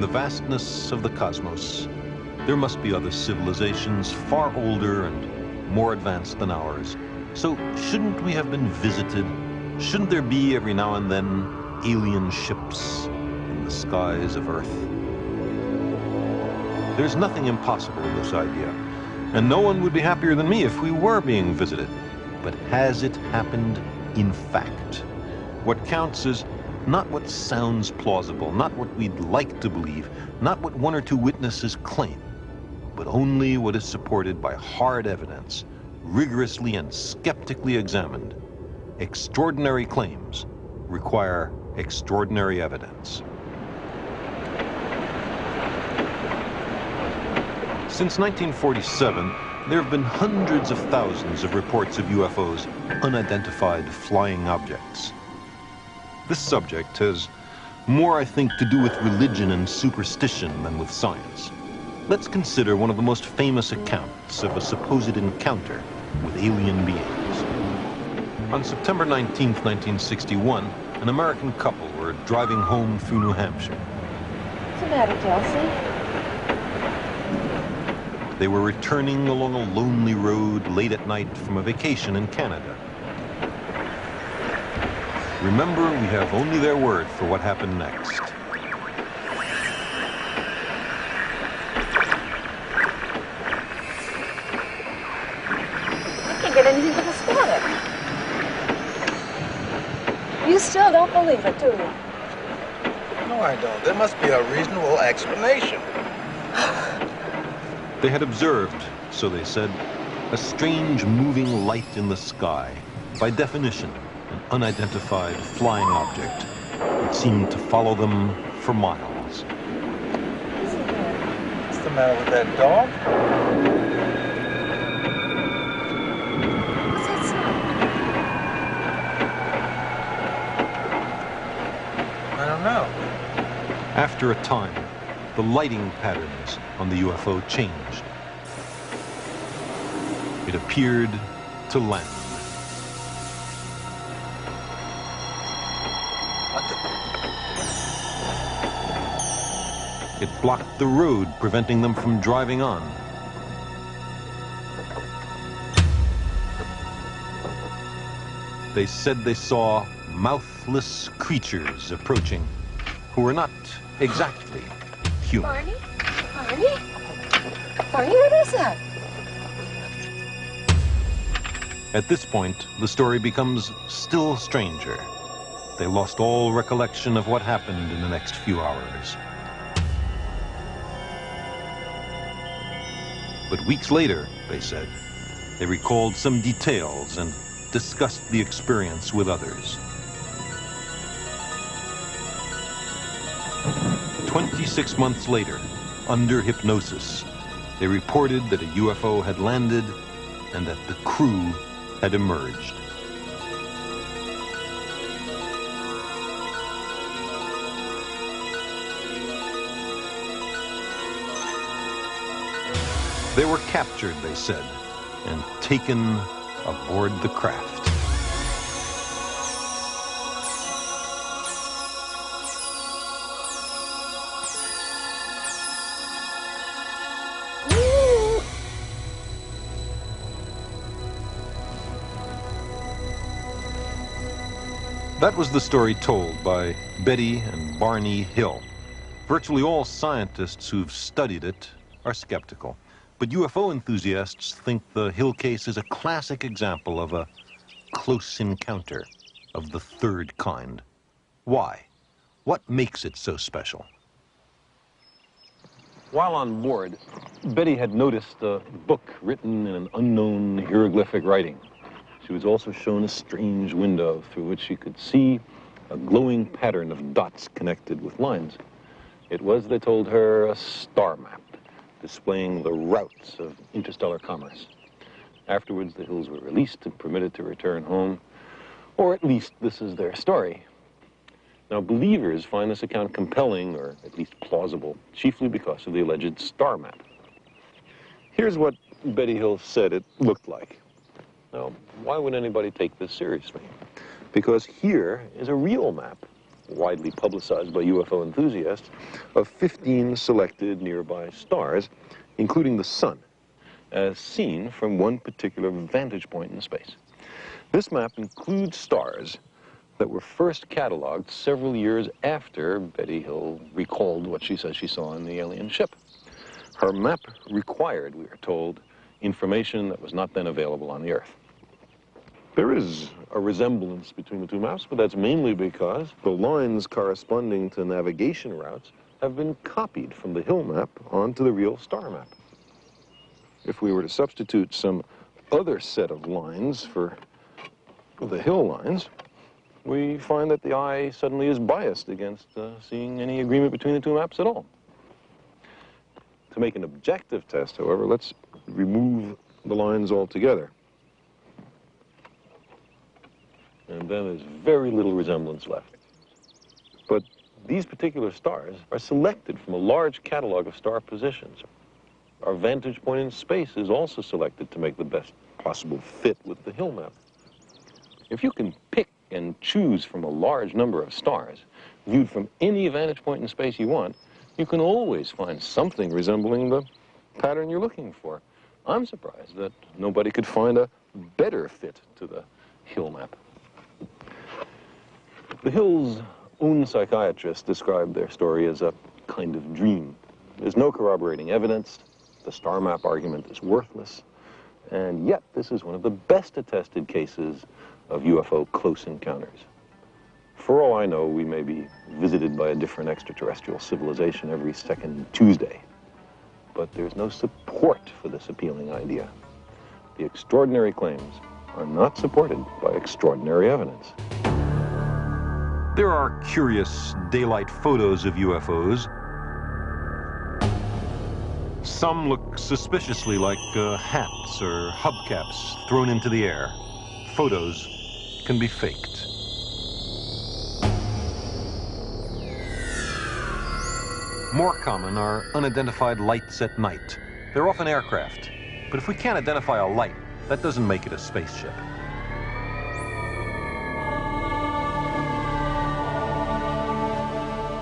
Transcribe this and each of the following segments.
the vastness of the cosmos, there must be other civilizations far older and more advanced than ours. So shouldn't we have been visited? Shouldn't there be every now and then alien ships in the skies of Earth? There's nothing impossible in this idea, and no one would be happier than me if we were being visited. But has it happened in fact? What counts is not what sounds plausible, not what we'd like to believe, not what one or two witnesses claim, but only what is supported by hard evidence, rigorously and skeptically examined. Extraordinary claims require extraordinary evidence. Since 1947, there have been hundreds of thousands of reports of UFOs, unidentified flying objects. This subject has more, I think, to do with religion and superstition than with science. Let's consider one of the most famous accounts of a supposed encounter with alien beings. On September 19, 1961, an American couple were driving home through New Hampshire. What's the matter, Kelsey? They were returning along a lonely road late at night from a vacation in Canada. Remember, we have only their word for what happened next. I can't get anything but a static. You still don't believe it, do you? No, I don't. There must be a reasonable explanation. They had observed, so they said, a strange moving light in the sky. By definition, an unidentified flying object. It seemed to follow them for miles. What's the matter with that dog? What's that sound? I don't know. After a time, the lighting patterns on the UFO changed. It appeared to land. It blocked the road, preventing them from driving on. They said they saw mouthless creatures approaching who were not exactly human. Barney? Barney? Barney, what is that? At this point, the story becomes still stranger. They lost all recollection of what happened in the next few hours. But weeks later, they said, they recalled some details and discussed the experience with others. 26 months later, under hypnosis, they reported that a UFO had landed and that the crew had emerged. They were captured, they said, and taken aboard the craft. That was the story told by Betty and Barney Hill. Virtually all scientists who've studied it are skeptical. But UFO enthusiasts think the Hill case is a classic example of a close encounter of the third kind. Why? What makes it so special? While on board, Betty had noticed a book written in an unknown hieroglyphic writing. She was also shown a strange window through which she could see a glowing pattern of dots connected with lines. It was, they told her, a star map, displaying the routes of interstellar commerce. Afterwards, the Hills were released and permitted to return home, or at least this is their story. Now, believers find this account compelling, or at least plausible, chiefly because of the alleged star map. Here's what Betty Hill said it looked like. Now, why would anybody take this seriously? Because here is a real map, widely publicized by UFO enthusiasts, of 15 selected nearby stars, including the sun, as seen from one particular vantage point in space. This map includes stars that were first cataloged several years after Betty Hill recalled what she says she saw in the alien ship. Her map required, we are told, information that was not then available on the Earth. There is a resemblance between the two maps, but that's mainly because the lines corresponding to navigation routes have been copied from the Hill map onto the real star map. If we were to substitute some other set of lines for the Hill lines, we find that the eye suddenly is biased against seeing any agreement between the two maps at all. To make an objective test, however, let's remove the lines altogether. And then there's very little resemblance left. But these particular stars are selected from a large catalog of star positions. Our vantage point in space is also selected to make the best possible fit with the Hill map. If you can pick and choose from a large number of stars, viewed from any vantage point in space you want, you can always find something resembling the pattern you're looking for. I'm surprised that nobody could find a better fit to the Hill map. The Hills' own psychiatrists described their story as a kind of dream. There's no corroborating evidence. The star map argument is worthless. And yet, this is one of the best attested cases of UFO close encounters. For all I know, we may be visited by a different extraterrestrial civilization every second Tuesday. But there's no support for this appealing idea. The extraordinary claims are not supported by extraordinary evidence. There are curious daylight photos of UFOs. Some look suspiciously like hats or hubcaps thrown into the air. Photos can be faked. More common are unidentified lights at night. They're often aircraft, but if we can't identify a light, that doesn't make it a spaceship.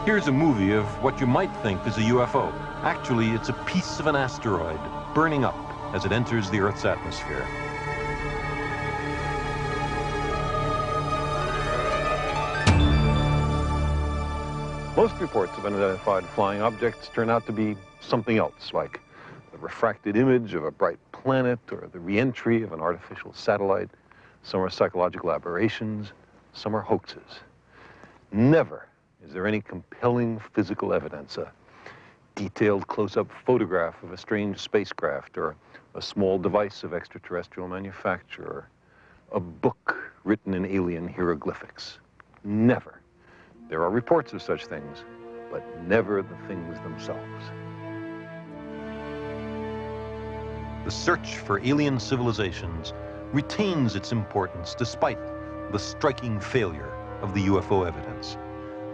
Here's a movie of what you might think is a UFO. Actually, it's a piece of an asteroid burning up as it enters the Earth's atmosphere. Most reports of unidentified flying objects turn out to be something else, like the refracted image of a bright planet or the re-entry of an artificial satellite. Some are psychological aberrations, some are hoaxes. Never is there any compelling physical evidence, a detailed close-up photograph of a strange spacecraft or a small device of extraterrestrial manufacture, or a book written in alien hieroglyphics. Never. There are reports of such things, but never the things themselves. The search for alien civilizations retains its importance despite the striking failure of the UFO evidence.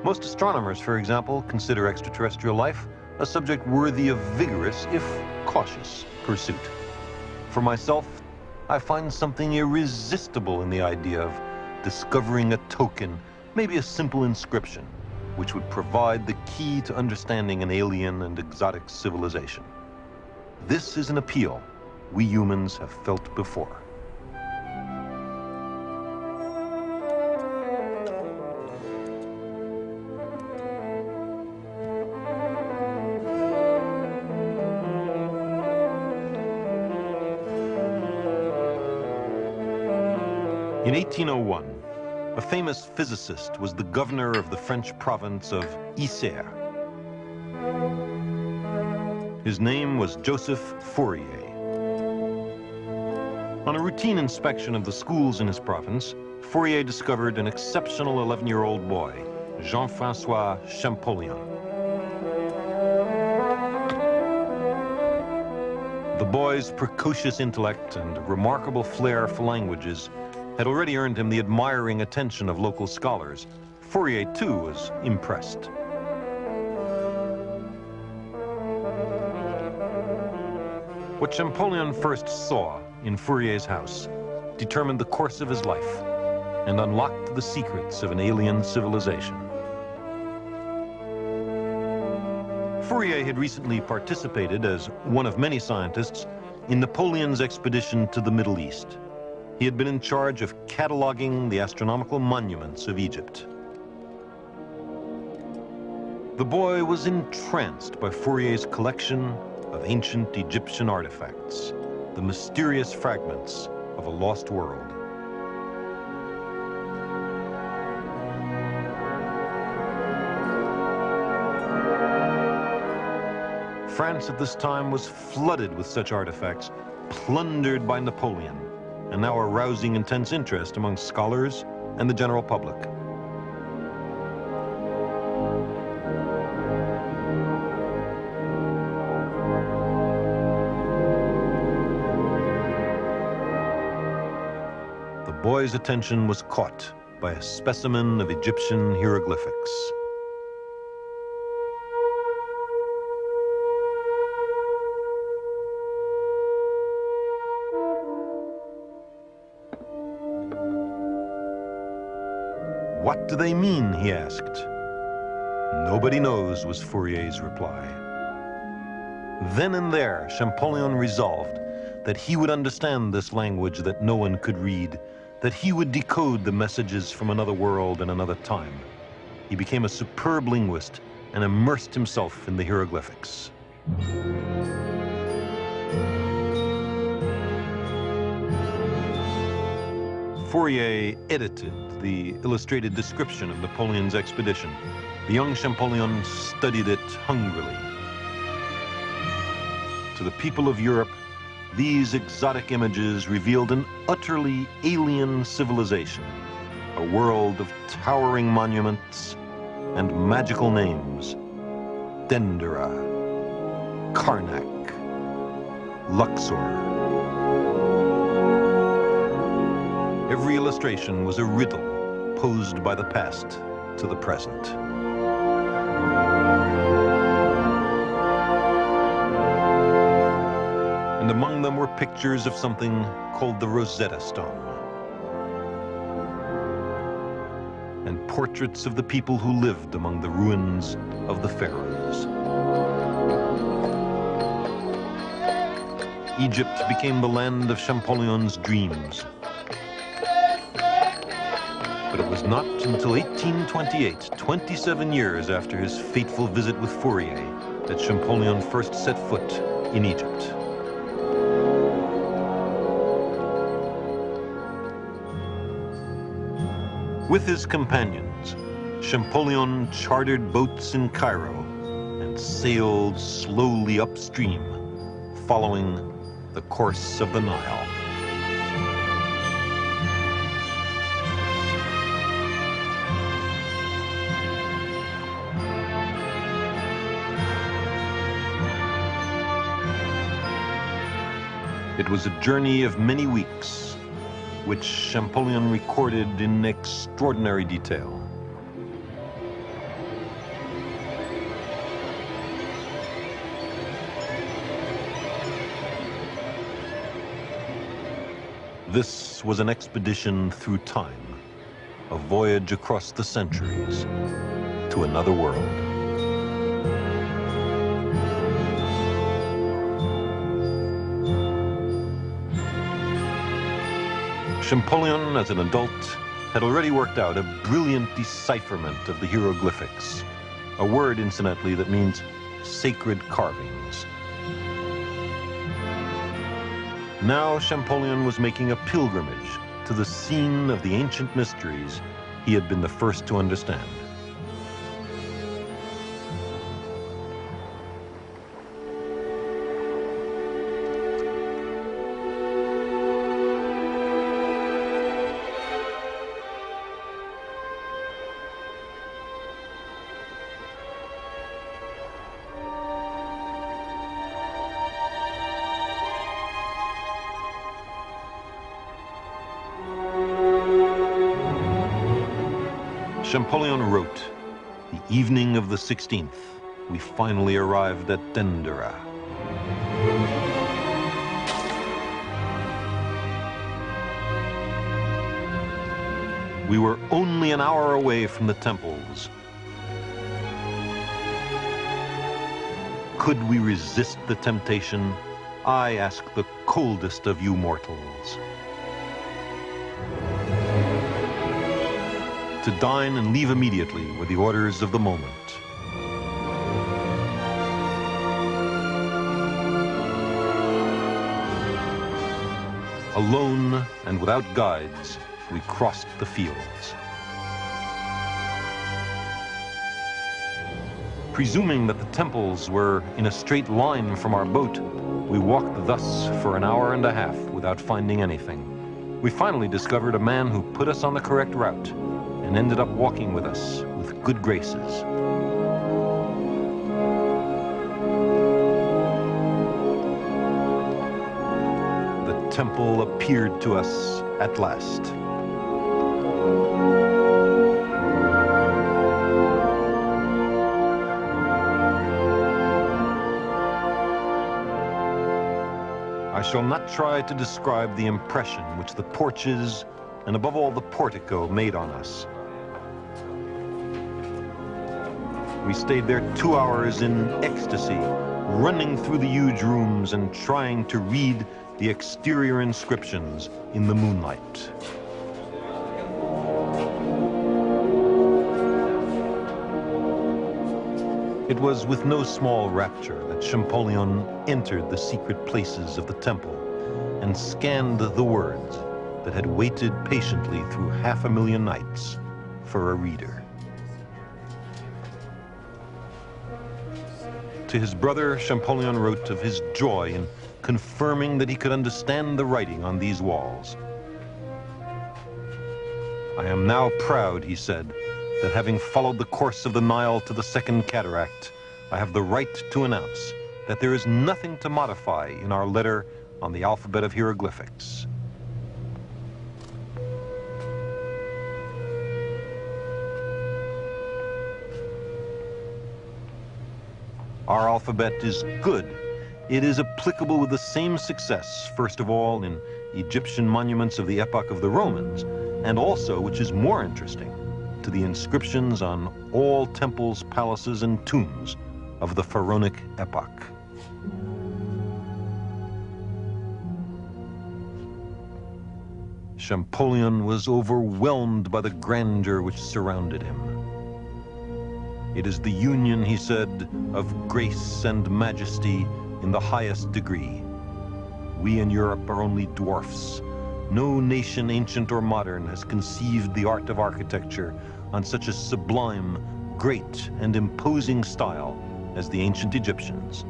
Most astronomers, for example, consider extraterrestrial life a subject worthy of vigorous, if cautious, pursuit. For myself, I find something irresistible in the idea of discovering a token, maybe a simple inscription, which would provide the key to understanding an alien and exotic civilization. This is an appeal we humans have felt before. In 1801, a famous physicist was the governor of the French province of Isère. His name was Joseph Fourier. On a routine inspection of the schools in his province, Fourier discovered an exceptional 11-year-old boy, Jean-François Champollion. The boy's precocious intellect and remarkable flair for languages had already earned him the admiring attention of local scholars. Fourier, too, was impressed. What Champollion first saw in Fourier's house determined the course of his life and unlocked the secrets of an alien civilization. Fourier had recently participated, as one of many scientists, in Napoleon's expedition to the Middle East. He had been in charge of cataloging the astronomical monuments of Egypt. The boy was entranced by Fourier's collection of ancient Egyptian artifacts, the mysterious fragments of a lost world. France at this time was flooded with such artifacts, plundered by Napoleon, and now arousing intense interest among scholars and the general public. The boy's attention was caught by a specimen of Egyptian hieroglyphics. "What do they mean?" he asked. "Nobody knows," was Fourier's reply. Then and there, Champollion resolved that he would understand this language that no one could read, that he would decode the messages from another world and another time. He became a superb linguist and immersed himself in the hieroglyphics. Fourier edited the illustrated description of Napoleon's expedition. The young Champollion studied it hungrily. To the people of Europe, these exotic images revealed an utterly alien civilization, a world of towering monuments and magical names: Dendera, Karnak, Luxor. Every illustration was a riddle posed by the past to the present. And among them were pictures of something called the Rosetta Stone, and portraits of the people who lived among the ruins of the pharaohs. Egypt became the land of Champollion's dreams. But it was not until 1828, 27 years after his fateful visit with Fourier, that Champollion first set foot in Egypt. With his companions, Champollion chartered boats in Cairo and sailed slowly upstream, following the course of the Nile. It was a journey of many weeks, which Champollion recorded in extraordinary detail. This was an expedition through time, a voyage across the centuries to another world. Champollion, as an adult, had already worked out a brilliant decipherment of the hieroglyphics, a word, incidentally, that means sacred carvings. Now Champollion was making a pilgrimage to the scene of the ancient mysteries he had been the first to understand. Champollion wrote, "The evening of the 16th, we finally arrived at Dendera. We were only an hour away from the temples, could we resist the temptation? I ask the coldest of you mortals. To dine and leave immediately were the orders of the moment. Alone and without guides, we crossed the fields. Presuming that the temples were in a straight line from our boat, we walked thus for an hour and a half without finding anything. We finally discovered a man who put us on the correct route and ended up walking with us with good graces. The temple appeared to us at last. I shall not try to describe the impression which the porches and above all the portico made on us. We stayed there 2 hours in ecstasy, running through the huge rooms and trying to read the exterior inscriptions in the moonlight. It was with no small rapture that Champollion entered the secret places of the temple and scanned the words that had waited patiently through 500,000 nights for a reader. To his brother, Champollion wrote of his joy in confirming that he could understand the writing on these walls. I am now proud, he said, that having followed the course of the Nile to the Second Cataract, I have the right to announce that there is nothing to modify in our letter on the alphabet of hieroglyphics. Our alphabet is good. It is applicable with the same success, first of all, in Egyptian monuments of the epoch of the Romans, and also, which is more interesting, to the inscriptions on all temples, palaces, and tombs of the pharaonic epoch. Champollion was overwhelmed by the grandeur which surrounded him. It is the union, he said, of grace and majesty in the highest degree. We in Europe are only dwarfs. No nation, ancient or modern, has conceived the art of architecture on such a sublime, great, and imposing style as the ancient Egyptians.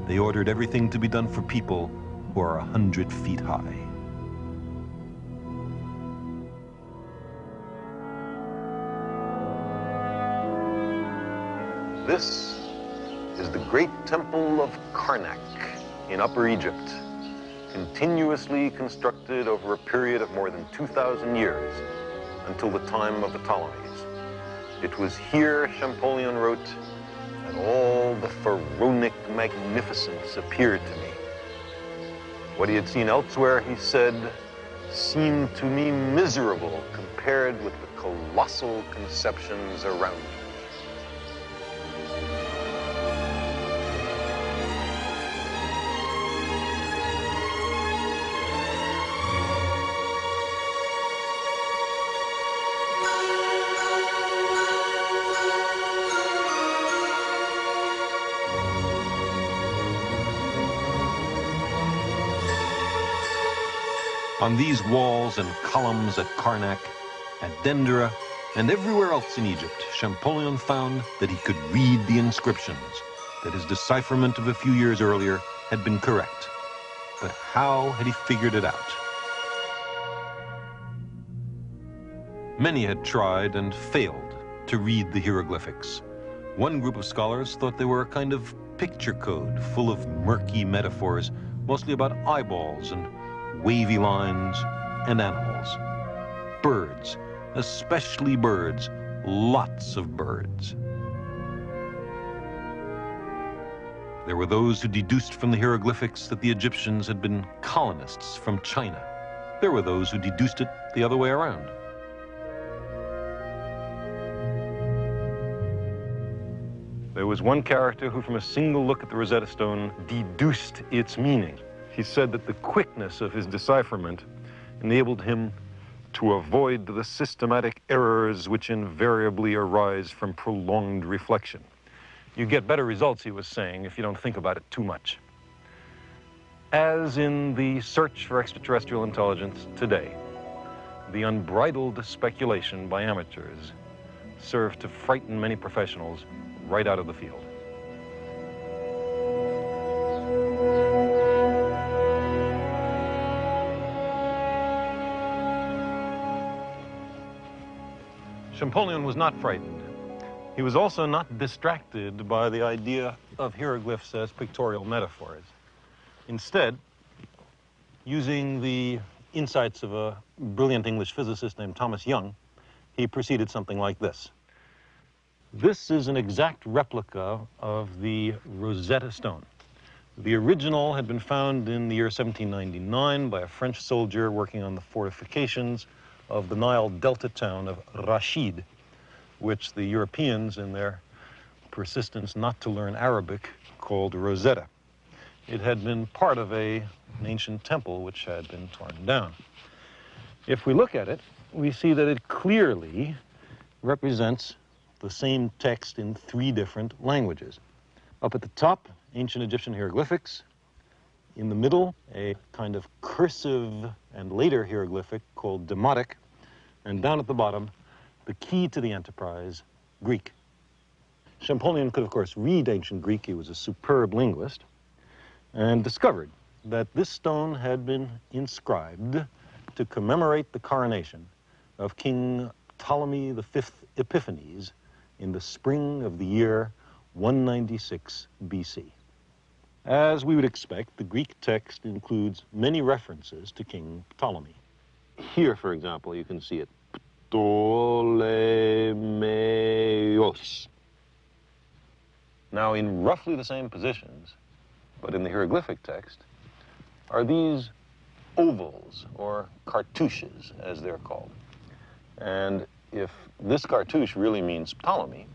They ordered everything to be done for people who are 100 feet high. This is the great temple of Karnak in Upper Egypt, continuously constructed over a period of more than 2,000 years, until the time of the Ptolemies. It was here, Champollion wrote, that all the pharaonic magnificence appeared to me. What he had seen elsewhere, he said, seemed to me miserable compared with the colossal conceptions around me. On these walls and columns at Karnak, at Dendera, and everywhere else in Egypt, Champollion found that he could read the inscriptions, that his decipherment of a few years earlier had been correct. But how had he figured it out? Many had tried and failed to read the hieroglyphics. One group of scholars thought they were a kind of picture code full of murky metaphors, mostly about eyeballs and wavy lines and animals. Birds, especially birds, lots of birds. There were those who deduced from the hieroglyphics that the Egyptians had been colonists from China. There were those who deduced it the other way around. There was one character who, from a single look at the Rosetta Stone, deduced its meaning. He said that the quickness of his decipherment enabled him to avoid the systematic errors which invariably arise from prolonged reflection. You get better results, he was saying, if you don't think about it too much. As in the search for extraterrestrial intelligence today, the unbridled speculation by amateurs served to frighten many professionals right out of the field. Champollion was not frightened. He was also not distracted by the idea of hieroglyphs as pictorial metaphors. Instead, using the insights of a brilliant English physicist named Thomas Young, he proceeded something like this. This is an exact replica of the Rosetta Stone. The original had been found in the year 1799 by a French soldier working on the fortifications of the Nile Delta town of Rashid, which the Europeans, in their persistence not to learn Arabic, called Rosetta. It had been part of an ancient temple which had been torn down. If we look at it, we see that it clearly represents the same text in 3 different languages. Up at the top, ancient Egyptian hieroglyphics. In the middle, a kind of cursive and later hieroglyphic called Demotic. And down at the bottom, the key to the enterprise, Greek. Champollion could, of course, read ancient Greek. He was a superb linguist, and discovered that this stone had been inscribed to commemorate the coronation of King Ptolemy V Epiphanes in the spring of the year 196 BC. As we would expect, the Greek text includes many references to King Ptolemy. Here, for example, you can see it, Ptolemeos. Now, in roughly the same positions, but in the hieroglyphic text, are these ovals, or cartouches, as they're called. And if this cartouche really means Ptolemy,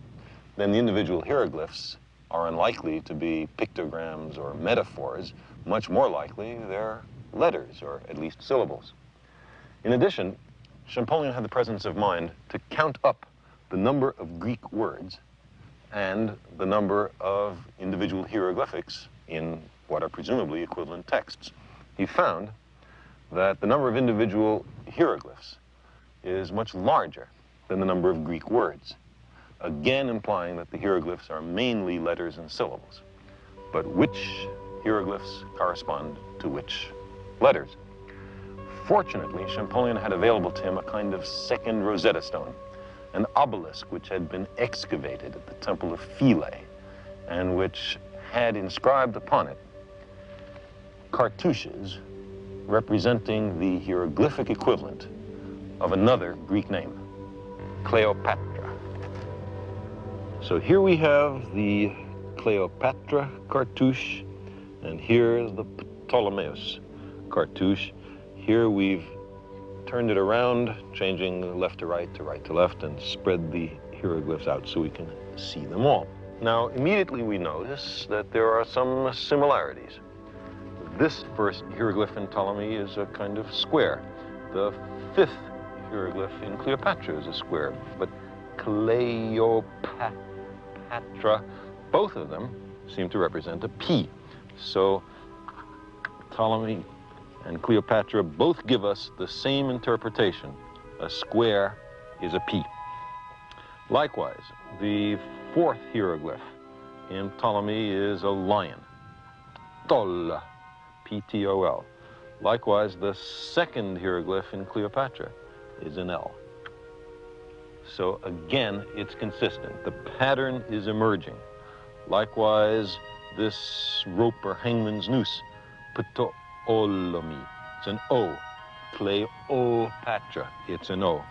then the individual hieroglyphs are unlikely to be pictograms or metaphors. Much more likely, they're letters, or at least syllables. In addition, Champollion had the presence of mind to count up the number of Greek words and the number of individual hieroglyphics in what are presumably equivalent texts. He found that the number of individual hieroglyphs is much larger than the number of Greek words, again implying that the hieroglyphs are mainly letters and syllables. But which hieroglyphs correspond to which letters? Fortunately, Champollion had available to him a kind of second Rosetta Stone, an obelisk which had been excavated at the Temple of Philae, and which had inscribed upon it cartouches representing the hieroglyphic equivalent of another Greek name, Cleopatra. So here we have the Cleopatra cartouche, and here the Ptolemeus cartouche. Here we've turned it around, changing left to right to left, and spread the hieroglyphs out so we can see them all. Now, immediately we notice that there are some similarities. This first hieroglyph in Ptolemy is a kind of square. The 5th hieroglyph in Cleopatra is a square, but Cleopatra, both of them seem to represent a P. So Ptolemy and Cleopatra both give us the same interpretation. A square is a P. Likewise, the 4th hieroglyph in Ptolemy is a lion. Tol, P-T-O-L. Likewise, the 2nd hieroglyph in Cleopatra is an L. So again, it's consistent. The pattern is emerging. Likewise, this rope or hangman's noose, Ptolemy, it's an O. Cleopatra, it's an O.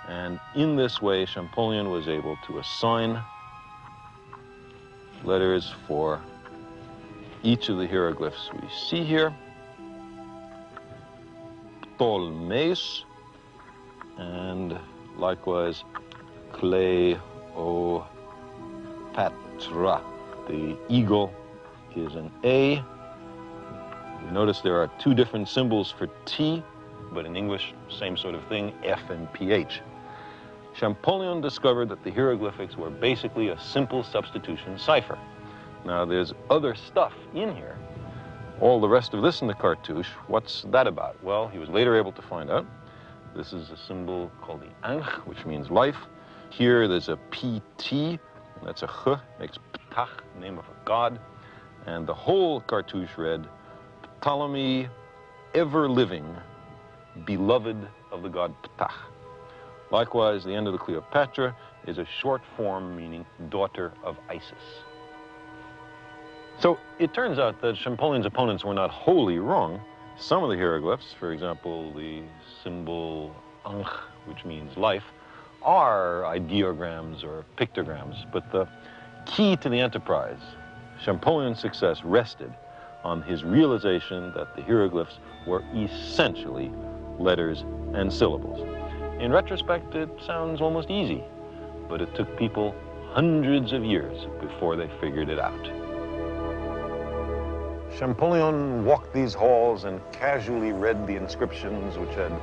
And in this way, Champollion was able to assign letters for each of the hieroglyphs we see here. Ptolemeus, and likewise Cleopatra. Tra. The eagle is an A. You notice there are two different symbols for T, but in English, same sort of thing, F and PH. Champollion discovered that the hieroglyphics were basically a simple substitution cipher. Now, there's other stuff in here. All the rest of this in the cartouche, what's that about? Well, he was later able to find out. This is a symbol called the Ankh, which means life. Here, there's a PT, that's a Ch, makes Ptach, name of a god. And the whole cartouche read, Ptolemy, ever living, beloved of the god Ptah. Likewise, the end of the Cleopatra is a short form meaning daughter of Isis. So it turns out that Champollion's opponents were not wholly wrong. Some of the hieroglyphs, for example, the symbol Ankh, which means life, are ideograms or pictograms. But the key to the enterprise, Champollion's success, rested on his realization that the hieroglyphs were essentially letters and syllables. In retrospect, it sounds almost easy, but it took people hundreds of years before they figured it out. Champollion walked these halls and casually read the inscriptions which had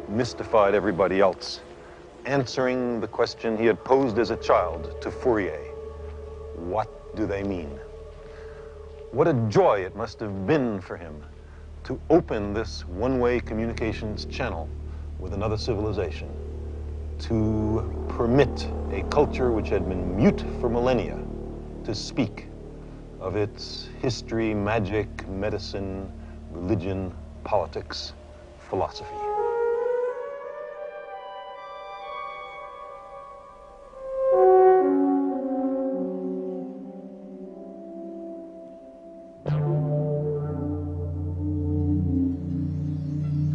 mystified everybody else, answering the question he had posed as a child to Fourier. What do they mean? What a joy it must have been for him to open this one-way communications channel with another civilization, to permit a culture which had been mute for millennia to speak of its history, magic, medicine, religion, politics, philosophy.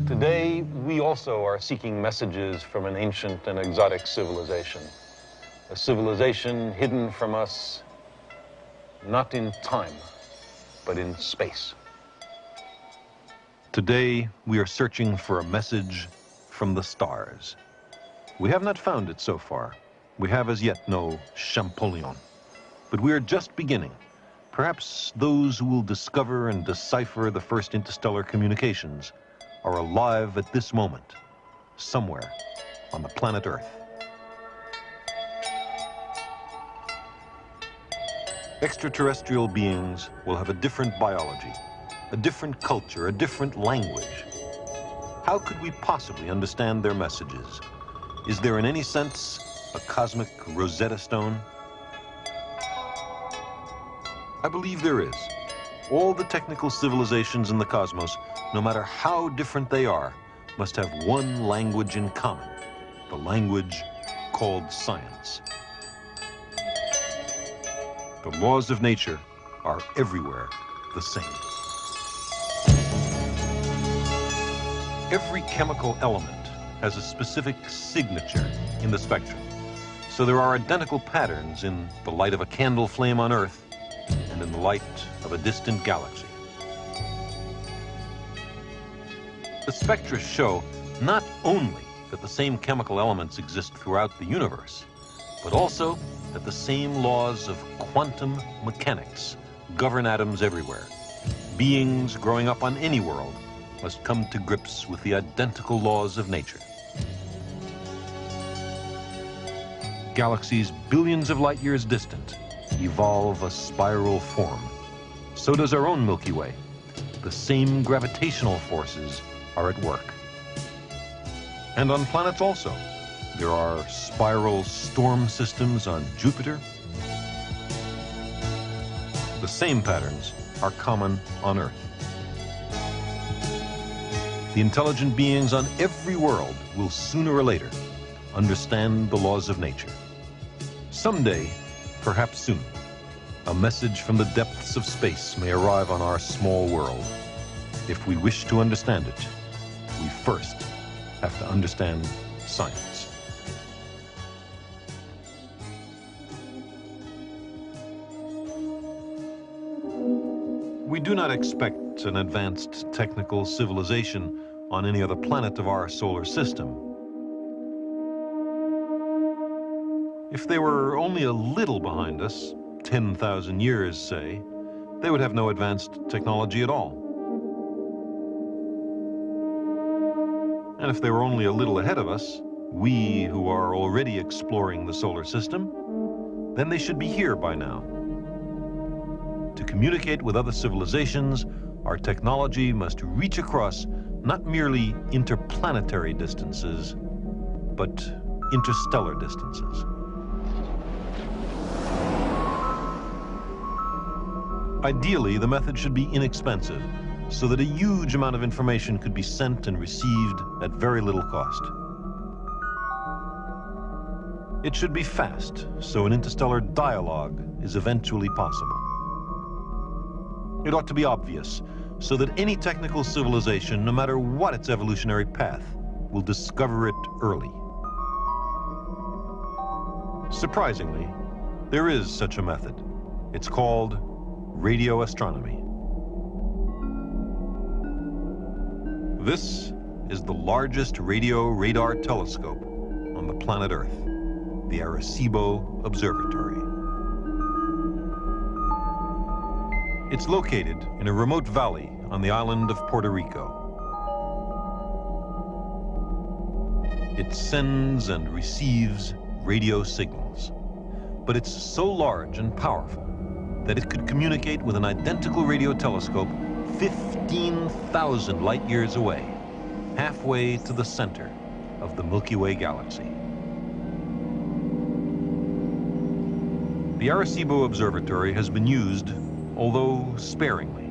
Today, we also are seeking messages from an ancient and exotic civilization, a civilization hidden from us not in time, but in space. Today, we are searching for a message from the stars. We have not found it so far. We have as yet no Champollion. But we are just beginning. Perhaps those who will discover and decipher the first interstellar communications are alive at this moment, somewhere on the planet Earth. Extraterrestrial beings will have a different biology, a different culture, a different language. How could we possibly understand their messages? Is there in any sense a cosmic Rosetta Stone? I believe there is. All the technical civilizations in the cosmos, no matter how different they are, must have one language in common, the language called science. The laws of nature are everywhere the same. Every chemical element has a specific signature in the spectrum. So there are identical patterns in the light of a candle flame on Earth and in the light of a distant galaxy. The spectra show not only that the same chemical elements exist throughout the universe, but also that the same laws of quantum mechanics govern atoms everywhere. Beings growing up on any world must come to grips with the identical laws of nature. Galaxies billions of light years distant evolve a spiral form. So does our own Milky Way. The same gravitational forces are at work. And on planets also. There are spiral storm systems on Jupiter. The same patterns are common on Earth. The intelligent beings on every world will sooner or later understand the laws of nature. Someday, perhaps soon, a message from the depths of space may arrive on our small world. If we wish to understand it, we first have to understand science. We do not expect an advanced technical civilization on any other planet of our solar system. If they were only a little behind us, 10,000 years, say, they would have no advanced technology at all. And if they were only a little ahead of us, we who are already exploring the solar system, then they should be here by now. To communicate with other civilizations, our technology must reach across not merely interplanetary distances, but interstellar distances. Ideally, the method should be inexpensive, so that a huge amount of information could be sent and received at very little cost. It should be fast, so an interstellar dialogue is eventually possible. It ought to be obvious, so that any technical civilization, no matter what its evolutionary path, will discover it early. Surprisingly, there is such a method. It's called radio astronomy. This is the largest radio radar telescope on the planet Earth, the Arecibo Observatory. It's located in a remote valley on the island of Puerto Rico. It sends and receives radio signals, but it's so large and powerful that it could communicate with an identical radio telescope 15,000 light years away, halfway to the center of the Milky Way galaxy. The Arecibo Observatory has been used, although sparingly,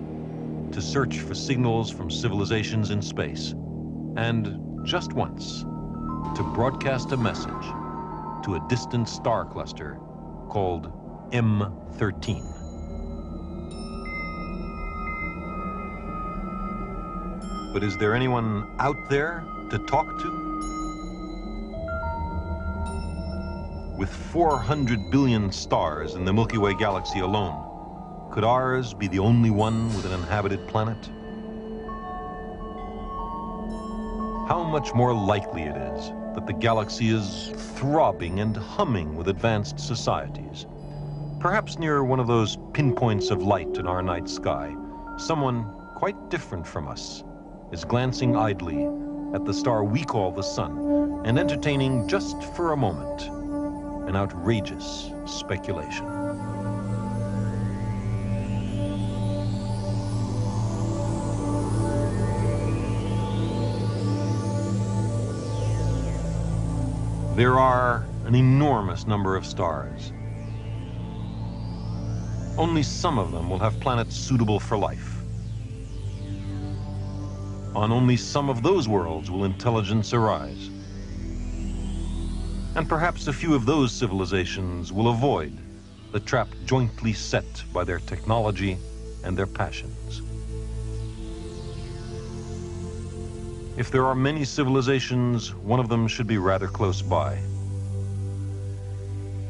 to search for signals from civilizations in space, and just once, to broadcast a message to a distant star cluster called M13. But is there anyone out there to talk to? With 400 billion stars in the Milky Way galaxy alone, could ours be the only one with an inhabited planet? How much more likely it is that the galaxy is throbbing and humming with advanced societies. Perhaps near one of those pinpoints of light in our night sky, someone quite different from us is glancing idly at the star we call the sun and entertaining just for a moment an outrageous speculation. There are an enormous number of stars. Only some of them will have planets suitable for life. On only some of those worlds will intelligence arise. And perhaps a few of those civilizations will avoid the trap jointly set by their technology and their passions. If there are many civilizations, one of them should be rather close by.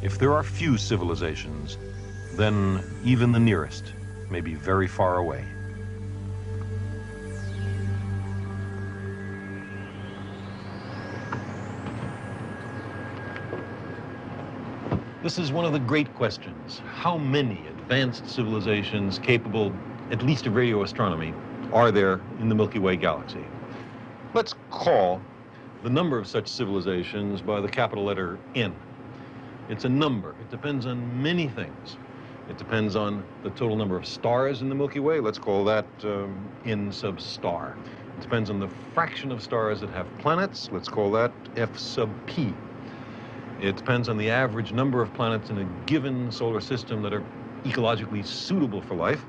If there are few civilizations, then even the nearest may be very far away. This is one of the great questions. How many advanced civilizations capable, at least of radio astronomy, are there in the Milky Way galaxy? Let's call the number of such civilizations by the capital letter N. It's a number. It depends on many things. It depends on the total number of stars in the Milky Way. Let's call that N sub star. It depends on the fraction of stars that have planets. Let's call that F sub P. It depends on the average number of planets in a given solar system that are ecologically suitable for life.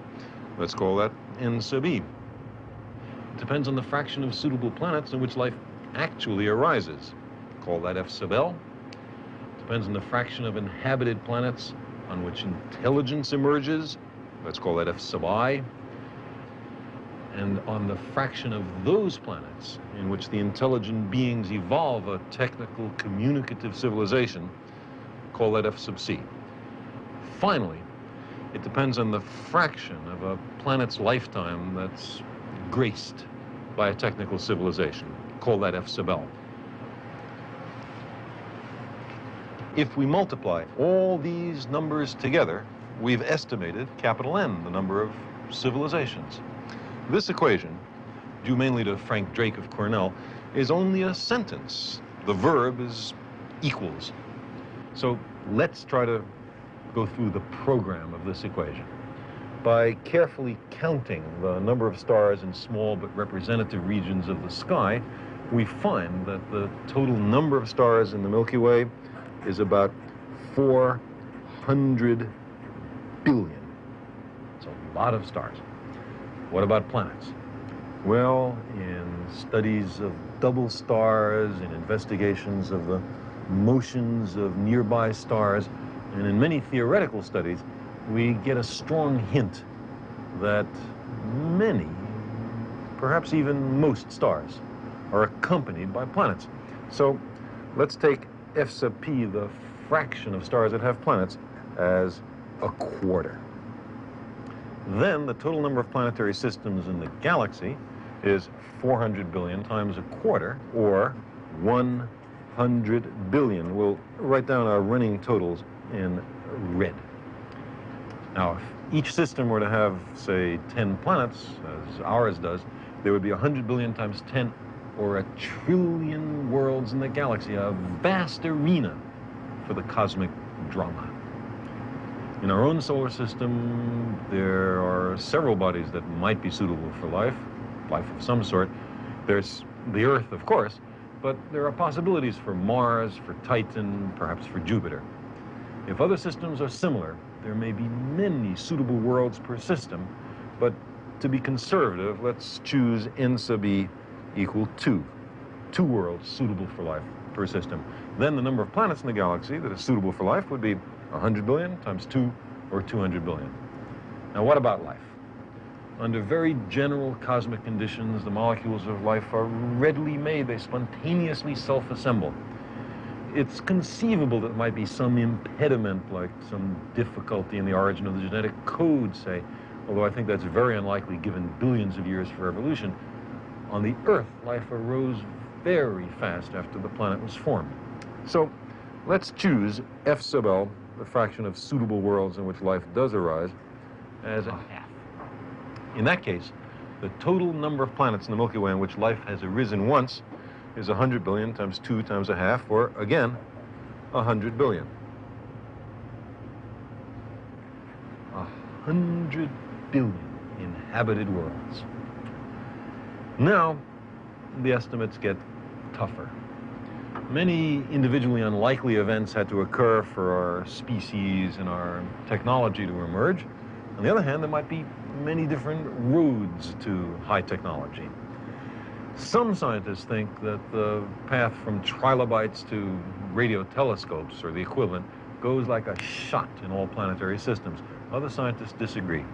Let's call that N sub E. It depends on the fraction of suitable planets in which life actually arises. Call that F sub L. It depends on the fraction of inhabited planets on which intelligence emerges. Let's call that F sub I. And on the fraction of those planets in which the intelligent beings evolve a technical communicative civilization, call that F sub C. Finally, it depends on the fraction of a planet's lifetime that's graced by a technical civilization, call that F sub L. If we multiply all these numbers together, we've estimated capital N, the number of civilizations. This equation, due mainly to Frank Drake of Cornell, is only a sentence. The verb is equals. So let's try to go through the program of this equation. By carefully counting the number of stars in small but representative regions of the sky, we find that the total number of stars in the Milky Way is about 400 billion. It's a lot of stars. What about planets? Well, in studies of double stars, in investigations of the motions of nearby stars, and in many theoretical studies, we get a strong hint that many, perhaps even most stars, are accompanied by planets. So let's take F sub p, the fraction of stars that have planets, as a quarter. Then the total number of planetary systems in the galaxy is 400 billion times a quarter, or 100 billion. We'll write down our running totals in red. Now, if each system were to have, say, 10 planets, as ours does, there would be 100 billion times 10, or 1 trillion worlds in the galaxy, a vast arena for the cosmic drama. In our own solar system, there are several bodies that might be suitable for life of some sort. There's the Earth, of course, but there are possibilities for Mars, for Titan, perhaps for Jupiter. If other systems are similar, there may be many suitable worlds per system, but to be conservative, let's choose n sub e equal 2. 2 worlds suitable for life per system. Then the number of planets in the galaxy that is suitable for life would be 100 billion times 2, or 200 billion. Now, what about life? Under very general cosmic conditions, the molecules of life are readily made. They spontaneously self-assemble. It's conceivable that there might be some impediment, like some difficulty in the origin of the genetic code, say, although I think that's very unlikely given billions of years for evolution. On the Earth, life arose very fast after the planet was formed. So let's choose F sub L, the fraction of suitable worlds in which life does arise, as a half. In that case, the total number of planets in the Milky Way in which life has arisen once is 100 billion times 2 times a half, or again, 100 billion. 100 billion inhabited worlds. Now, the estimates get tougher. Many individually unlikely events had to occur for our species and our technology to emerge. On the other hand, there might be many different roads to high technology. Some scientists think that the path from trilobites to radio telescopes, or the equivalent, goes like a shot in all planetary systems. Other scientists disagree.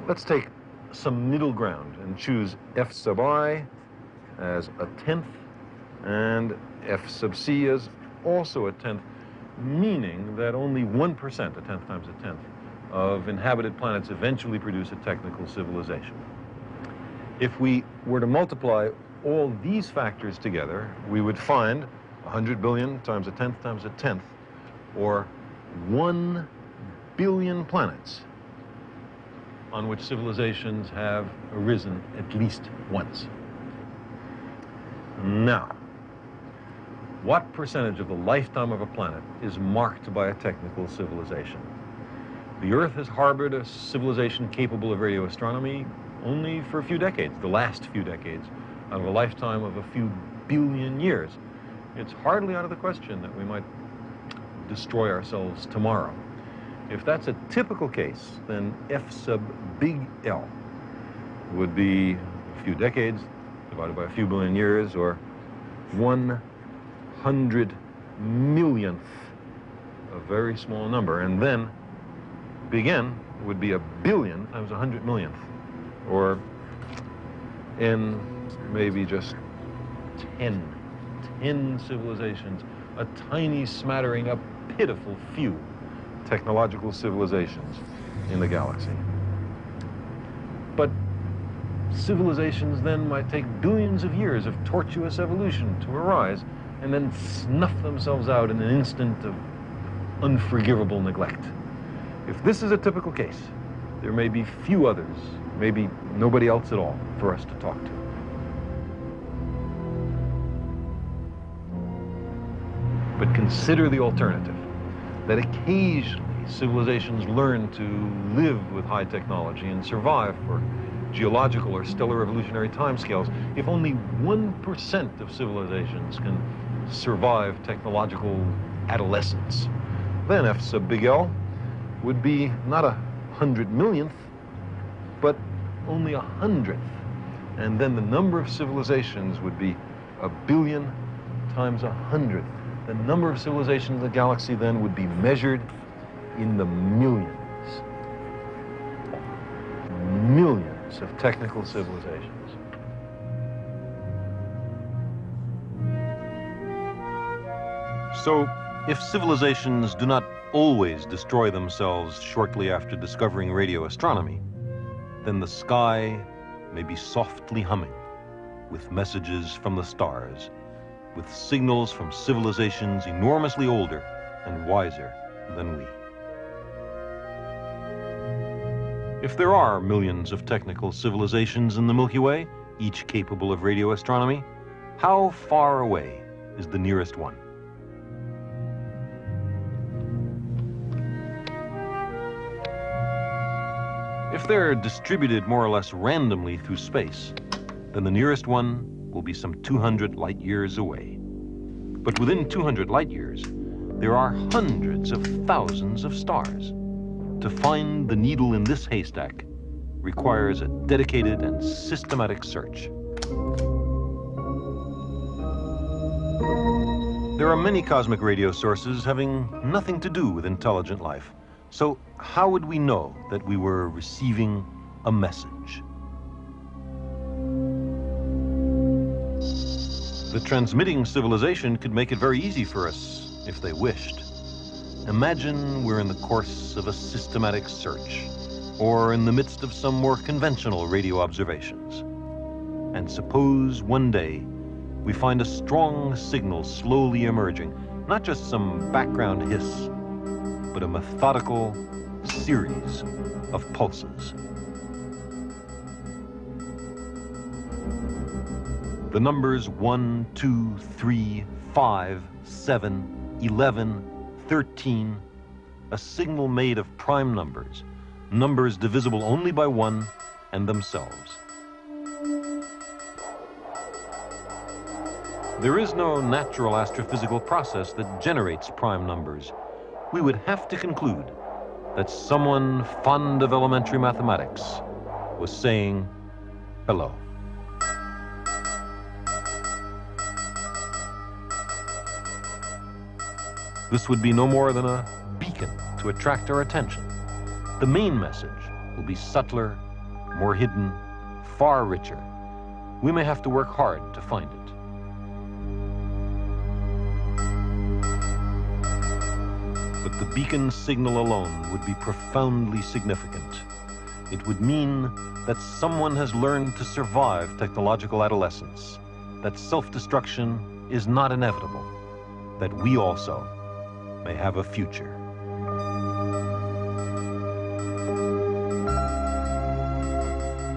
Let's take some middle ground and choose F sub I as a tenth and F sub C as also a tenth, meaning that only 1%, a tenth times a tenth, of inhabited planets eventually produce a technical civilization. If we were to multiply all these factors together, we would find 100 billion times a tenth, or 1 billion planets on which civilizations have arisen at least once. Now, what percentage of the lifetime of a planet is marked by a technical civilization? The Earth has harbored a civilization capable of radio astronomy only for a few decades, the last few decades, out of a lifetime of a few billion years. It's hardly out of the question that we might destroy ourselves tomorrow. If that's a typical case, then F sub big L would be a few decades divided by a few billion years, or 100 millionth, a very small number. And then big N would be 1 billion times 100 millionth, or N maybe just 10 civilizations, a tiny smattering, a pitiful few technological civilizations in the galaxy. But civilizations then might take billions of years of tortuous evolution to arise and then snuff themselves out in an instant of unforgivable neglect. If this is a typical case, there may be few others, maybe nobody else at all, for us to talk to. But consider the alternative, that occasionally civilizations learn to live with high technology and survive for geological or stellar evolutionary timescales. If only 1% of civilizations can survive technological adolescence, then F sub big L would be not 100 millionth, but only 100th. And then the number of civilizations would be 1 billion times 100th. The number of civilizations in the galaxy then would be measured in the millions. Millions of technical civilizations. So, if civilizations do not always destroy themselves shortly after discovering radio astronomy, then the sky may be softly humming with messages from the stars, with signals from civilizations enormously older and wiser than we. If there are millions of technical civilizations in the Milky Way, each capable of radio astronomy, how far away is the nearest one? If they're distributed more or less randomly through space, then the nearest one will be some 200 light years away. But within 200 light years, there are hundreds of thousands of stars. To find the needle in this haystack requires a dedicated and systematic search. There are many cosmic radio sources having nothing to do with intelligent life. So how would we know that we were receiving a message? The transmitting civilization could make it very easy for us if they wished. Imagine we're in the course of a systematic search, or in the midst of some more conventional radio observations. And suppose one day we find a strong signal slowly emerging, not just some background hiss, but a methodical series of pulses. The numbers 1, 2, 3, 5, 7, 11, 13, a signal made of prime numbers, numbers divisible only by 1 and themselves. There is no natural astrophysical process that generates prime numbers. We would have to conclude that someone fond of elementary mathematics was saying hello. This would be no more than a beacon to attract our attention. The main message will be subtler, more hidden, far richer. We may have to work hard to find it. But the beacon signal alone would be profoundly significant. It would mean that someone has learned to survive technological adolescence, that self-destruction is not inevitable, that we also may have a future.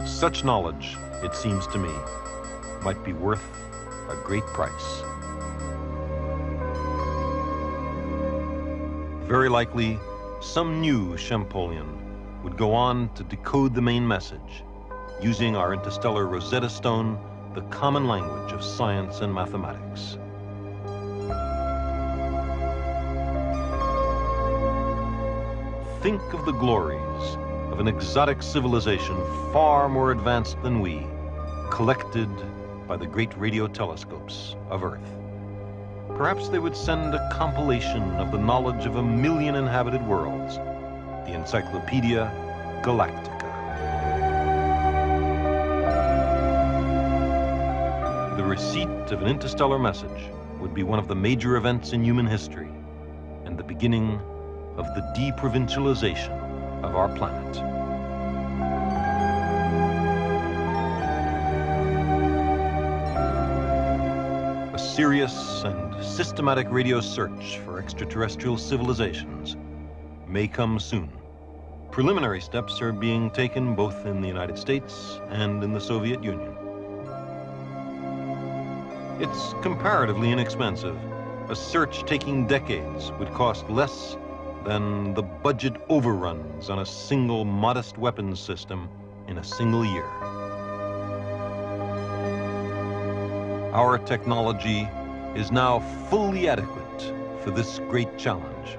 Such knowledge, it seems to me, might be worth a great price. Very likely, some new Champollion would go on to decode the main message, using our interstellar Rosetta Stone, the common language of science and mathematics. Think of the glories of an exotic civilization far more advanced than we, collected by the great radio telescopes of Earth. Perhaps they would send a compilation of the knowledge of 1 million inhabited worlds, the Encyclopædia Galactica. The receipt of an interstellar message would be one of the major events in human history and the beginning of the deprovincialization of our planet. A serious and systematic radio search for extraterrestrial civilizations may come soon. preliminary steps are being taken both in the United States and in the Soviet Union. It's comparatively inexpensive. A search taking decades would cost less than the budget overruns on a single modest weapons system in a single year. Our technology is now fully adequate for this great challenge,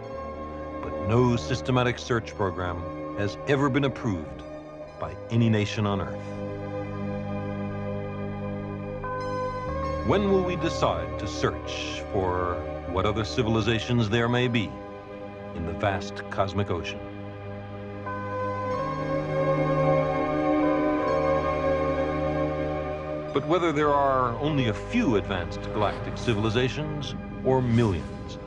but no systematic search program has ever been approved by any nation on Earth. When will we decide to search for what other civilizations there may be in the vast cosmic ocean? But whether there are only a few advanced galactic civilizations or millions,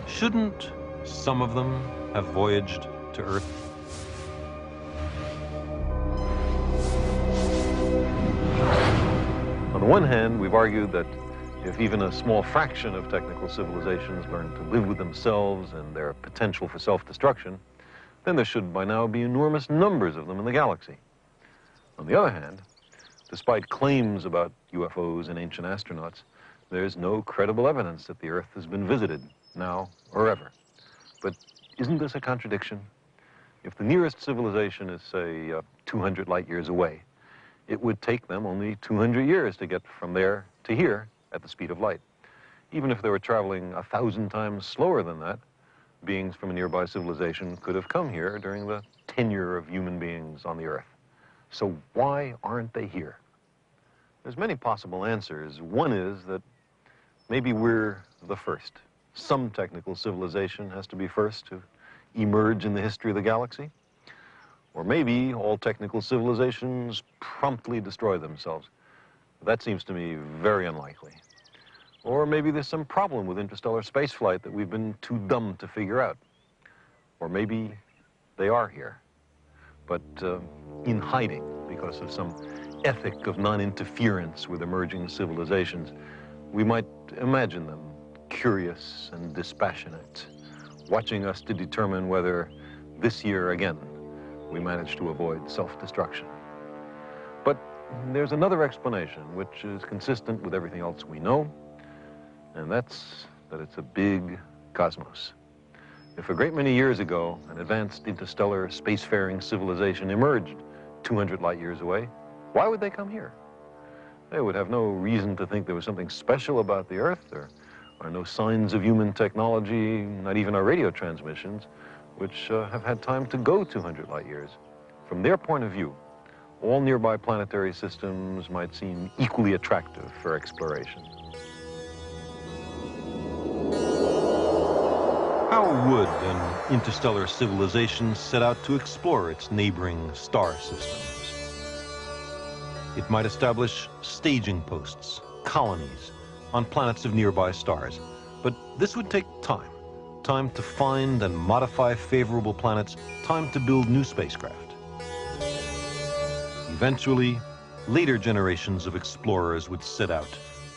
shouldn't some of them have voyaged to Earth? On the one hand, we've argued that if even a small fraction of technical civilizations learn to live with themselves and their potential for self-destruction, then there should by now be enormous numbers of them in the galaxy. On the other hand, despite claims about UFOs and ancient astronauts, there's no credible evidence that the Earth has been visited, now or ever. But isn't this a contradiction? If the nearest civilization is, say, 200 light years away, it would take them only 200 years to get from there to here at the speed of light. Even if they were traveling 1,000 times slower than that, beings from a nearby civilization could have come here during the tenure of human beings on the Earth. So why aren't they here? There's many possible answers. One is that maybe we're the first. Some technical civilization has to be first to emerge in the history of the galaxy. Or maybe all technical civilizations promptly destroy themselves. That seems to me very unlikely. Or maybe there's some problem with interstellar spaceflight that we've been too dumb to figure out. Or maybe they are here, but in hiding because of some ethic of non-interference with emerging civilizations. We might imagine them curious and dispassionate, watching us to determine whether this year again we manage to avoid self-destruction. But there's another explanation which is consistent with everything else we know, and that's that it's a big cosmos. If a great many years ago an advanced interstellar spacefaring civilization emerged 200 light years away, why would they come here? They would have no reason to think there was something special about the Earth. There are no signs of human technology, not even our radio transmissions, which have had time to go 200 light years. From their point of view, all nearby planetary systems might seem equally attractive for exploration. How would an interstellar civilization set out to explore its neighboring star systems? It might establish staging posts, colonies, on planets of nearby stars. But this would take time. Time to find and modify favorable planets, time to build new spacecraft. Eventually, later generations of explorers would set out,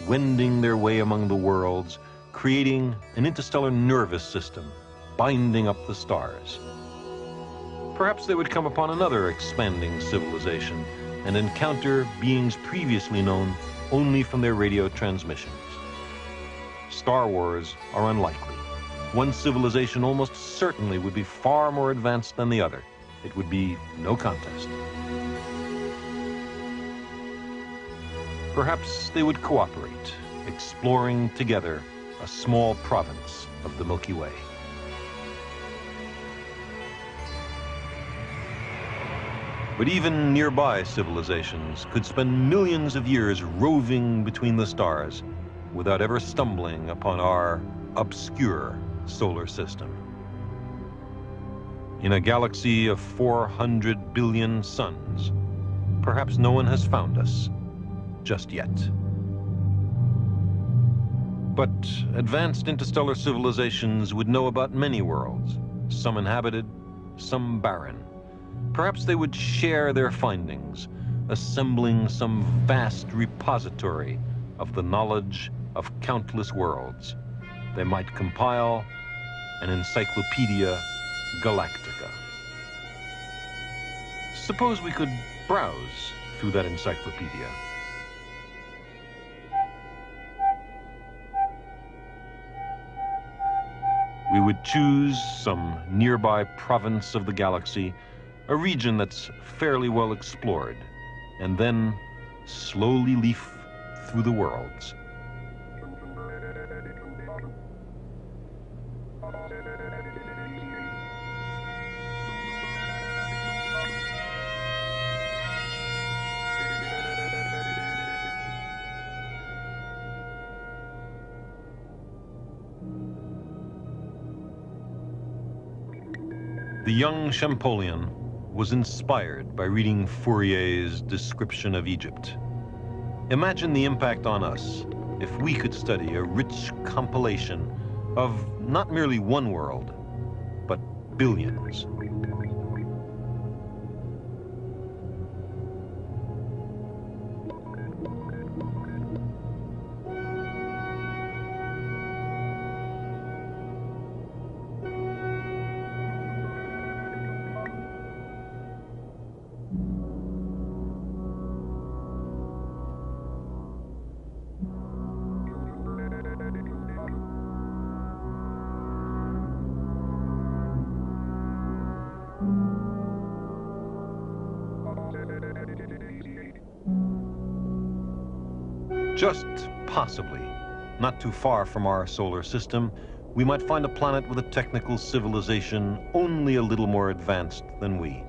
wending their way among the worlds, creating an interstellar nervous system, binding up the stars. Perhaps they would come upon another expanding civilization and encounter beings previously known only from their radio transmissions. Star wars are unlikely. One civilization almost certainly would be far more advanced than the other. It would be no contest. Perhaps they would cooperate, exploring together a small province of the Milky Way. But even nearby civilizations could spend millions of years roving between the stars without ever stumbling upon our obscure solar system. In a galaxy of 400 billion suns, perhaps no one has found us just yet. But advanced interstellar civilizations would know about many worlds, some inhabited, some barren. Perhaps they would share their findings, assembling some vast repository of the knowledge of countless worlds. They might compile an Encyclopædia Galactica. Suppose we could browse through that encyclopedia. We would choose some nearby province of the galaxy, a region that's fairly well explored, and then slowly leaf through the worlds. The young Champollion was inspired by reading Fourier's description of Egypt. Imagine the impact on us if we could study a rich compilation of not merely one world, but billions. Just possibly, not too far from our solar system, we might find a planet with a technical civilization only a little more advanced than we.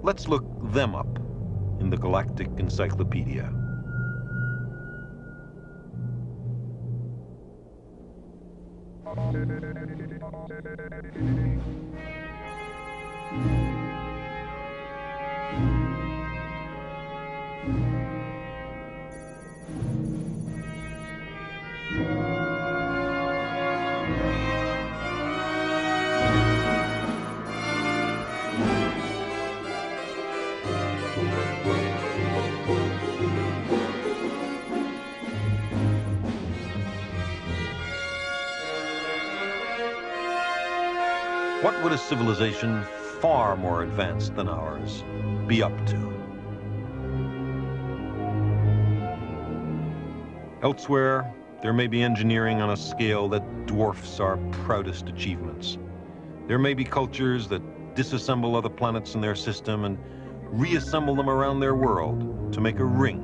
Let's look them up in the Galactic Encyclopedia. What would a civilization far more advanced than ours be up to? Elsewhere, there may be engineering on a scale that dwarfs our proudest achievements. There may be cultures that disassemble other planets in their system and reassemble them around their world to make a ring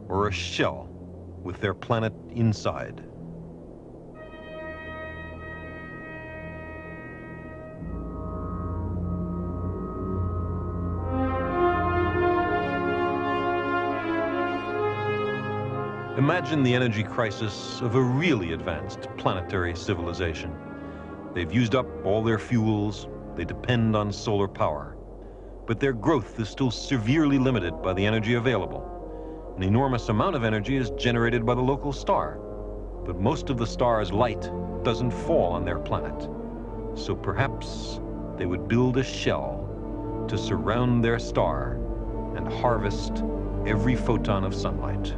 or a shell with their planet inside. Imagine the energy crisis of a really advanced planetary civilization. They've used up all their fuels, they depend on solar power, but their growth is still severely limited by the energy available. An enormous amount of energy is generated by the local star, but most of the star's light doesn't fall on their planet. So perhaps they would build a shell to surround their star and harvest every photon of sunlight.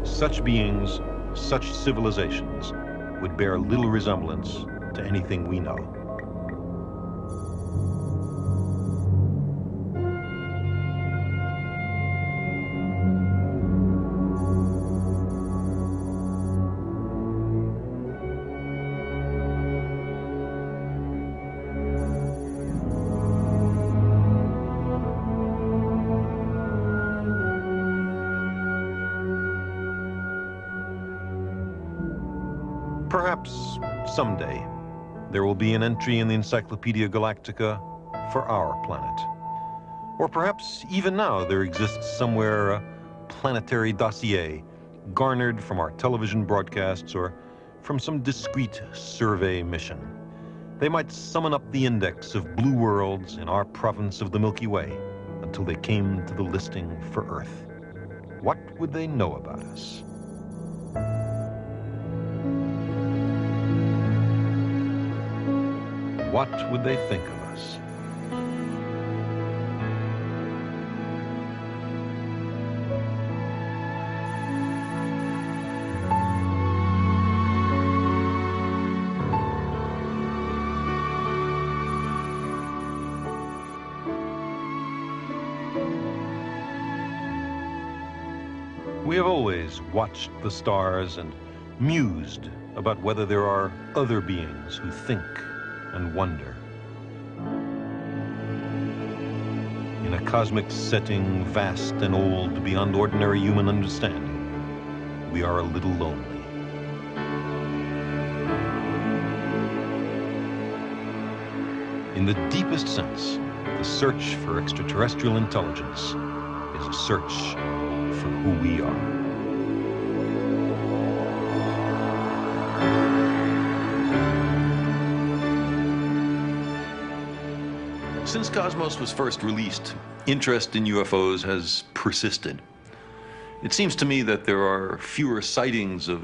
Such beings, such civilizations, would bear little resemblance to anything we know. Perhaps someday there will be an entry in the Encyclopædia Galactica for our planet. Or perhaps even now there exists somewhere a planetary dossier garnered from our television broadcasts or from some discrete survey mission. They might summon up the index of blue worlds in our province of the Milky Way until they came to the listing for Earth. What would they know about us? What would they think of us? We have always watched the stars and mused about whether there are other beings who think and wonder. In a cosmic setting vast and old beyond ordinary human understanding, we are a little lonely. In the deepest sense, the search for extraterrestrial intelligence is a search for who we are. Since Cosmos was first released, interest in UFOs has persisted. It seems to me that there are fewer sightings of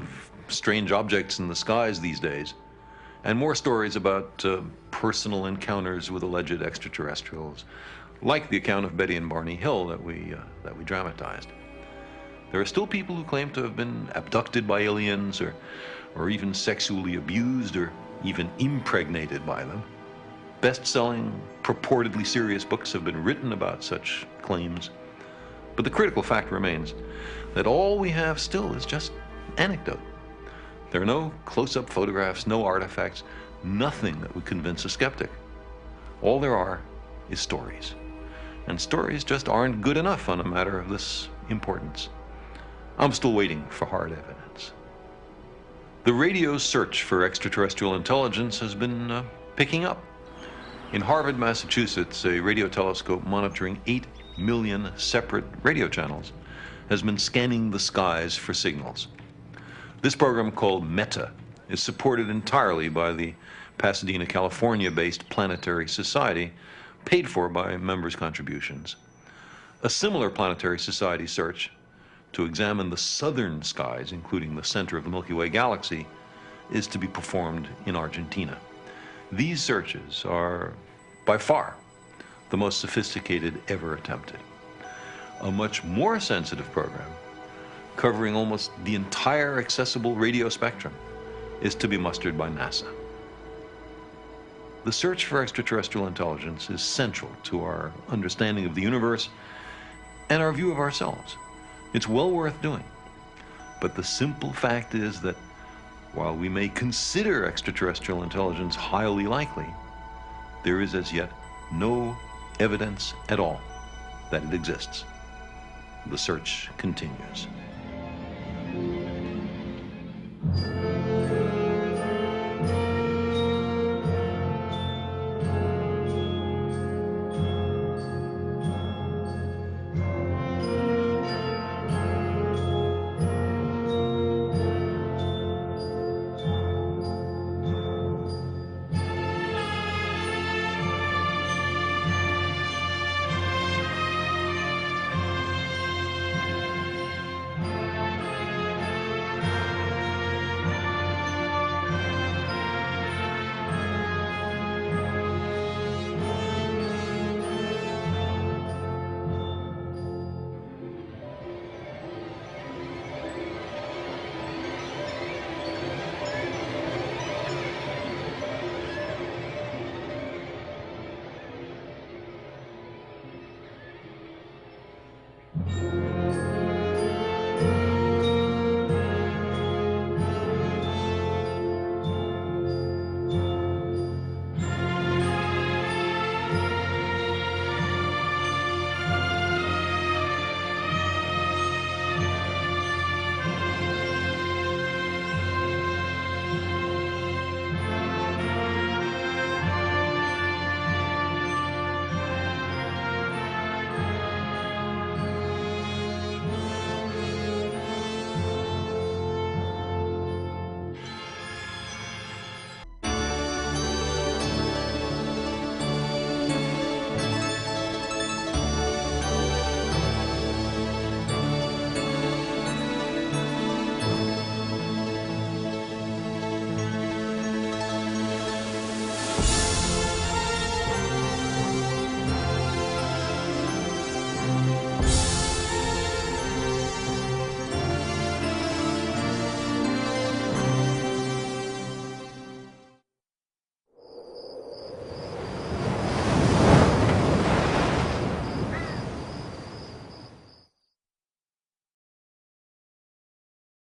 strange objects in the skies these days, and more stories about personal encounters with alleged extraterrestrials, like the account of Betty and Barney Hill that we dramatized. There are still people who claim to have been abducted by aliens, or even sexually abused, or even impregnated by them. Best-selling, purportedly serious books have been written about such claims. But the critical fact remains that all we have still is just anecdote. There are no close-up photographs, no artifacts, nothing that would convince a skeptic. All there are is stories. And stories just aren't good enough on a matter of this importance. I'm still waiting for hard evidence. The radio's search for extraterrestrial intelligence has been picking up. In Harvard, Massachusetts, a radio telescope monitoring 8 million separate radio channels has been scanning the skies for signals. This program, called META, is supported entirely by the Pasadena, California-based Planetary Society, paid for by members' contributions. A similar Planetary Society search to examine the southern skies, including the center of the Milky Way galaxy, is to be performed in Argentina. These searches are, by far, the most sophisticated ever attempted. A much more sensitive program, covering almost the entire accessible radio spectrum, is to be mustered by NASA. The search for extraterrestrial intelligence is central to our understanding of the universe and our view of ourselves. It's well worth doing. But the simple fact is that while we may consider extraterrestrial intelligence highly likely, there is as yet no evidence at all that it exists. The search continues.